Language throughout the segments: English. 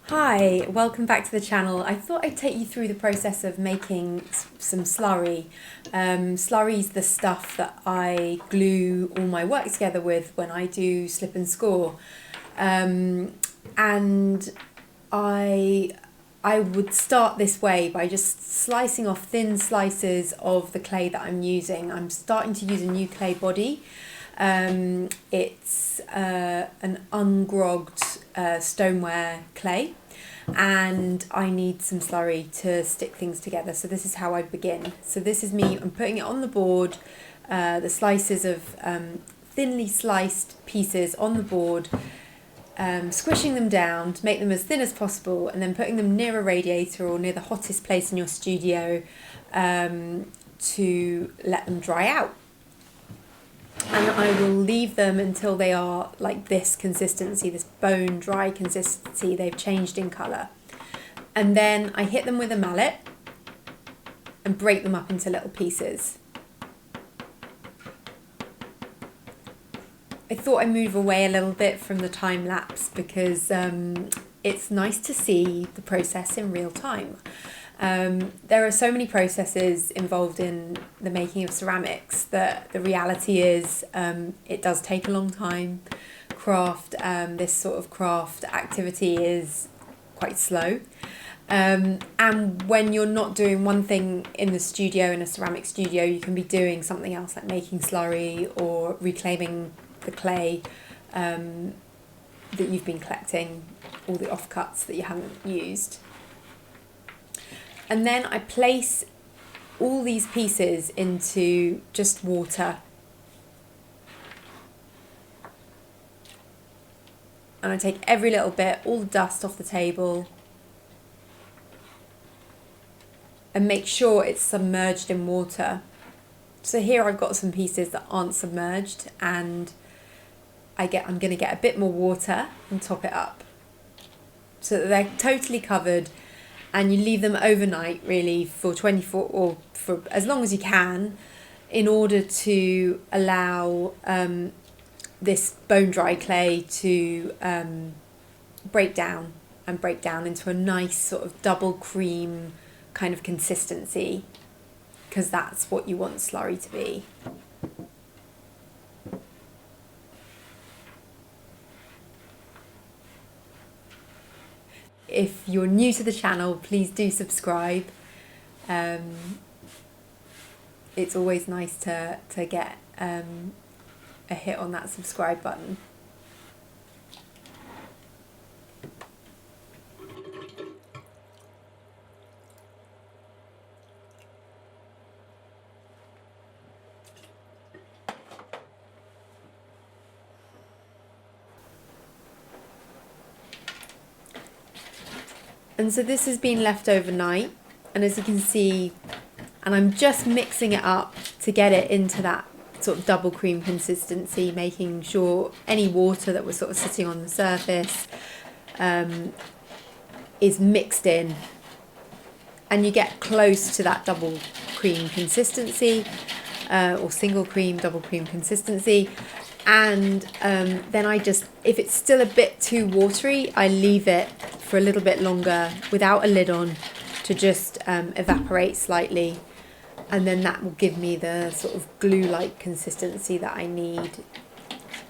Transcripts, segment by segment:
Hi, welcome back to the channel. I thought I'd take you through the process of making some slurry. Slurry's the stuff that I glue all my work together with when I do slip and score. And I would start this way by just slicing off thin slices of the clay that I'm using. I'm starting to use a new clay body. It's an ungrogged stoneware clay, and I need some slurry to stick things together. So this is how I begin. So this is me, I'm putting it on the board, the slices of thinly sliced pieces on the board, squishing them down to make them as thin as possible, and then putting them near a radiator or near the hottest place in your studio to let them dry out. And I will leave them until they are like this consistency, this bone dry consistency. They've changed in colour. And then I hit them with a mallet and break them up into little pieces. I thought I'd move away a little bit from the time lapse because it's nice to see the process in real time. There are so many processes involved in the making of ceramics that the reality is it does take a long time. This sort of craft activity is quite slow. And when you're not doing one thing in the studio, in a ceramic studio, you can be doing something else like making slurry or reclaiming the clay that you've been collecting, all the offcuts that you haven't used. And then I place all these pieces into just water. And I take every little bit, all the dust off the table, and make sure it's submerged in water. So here I've got some pieces that aren't submerged, and I'm going to get a bit more water and top it up so that they're totally covered. And you leave them overnight, really, for 24 or for as long as you can, in order to allow this bone dry clay to break down into a nice sort of double cream kind of consistency, because that's what you want slurry to be. If you're new to the channel, please do subscribe. It's always nice to get a hit on that subscribe button. And so this has been left overnight, and as you can see, and I'm just mixing it up to get it into that sort of double cream consistency, making sure any water that was sort of sitting on the surface is mixed in, and you get close to that double cream consistency or single cream, double cream consistency. And then if it's still a bit too watery, I leave it for a little bit longer without a lid on to just evaporate slightly, and then that will give me the sort of glue-like consistency that I need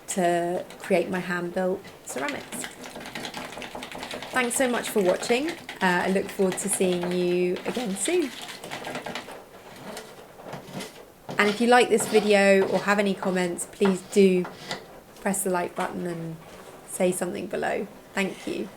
to create my hand-built ceramics. Thanks so much for watching. I look forward to seeing you again soon. And if you like this video or have any comments, please do press the like button and say something below. Thank you.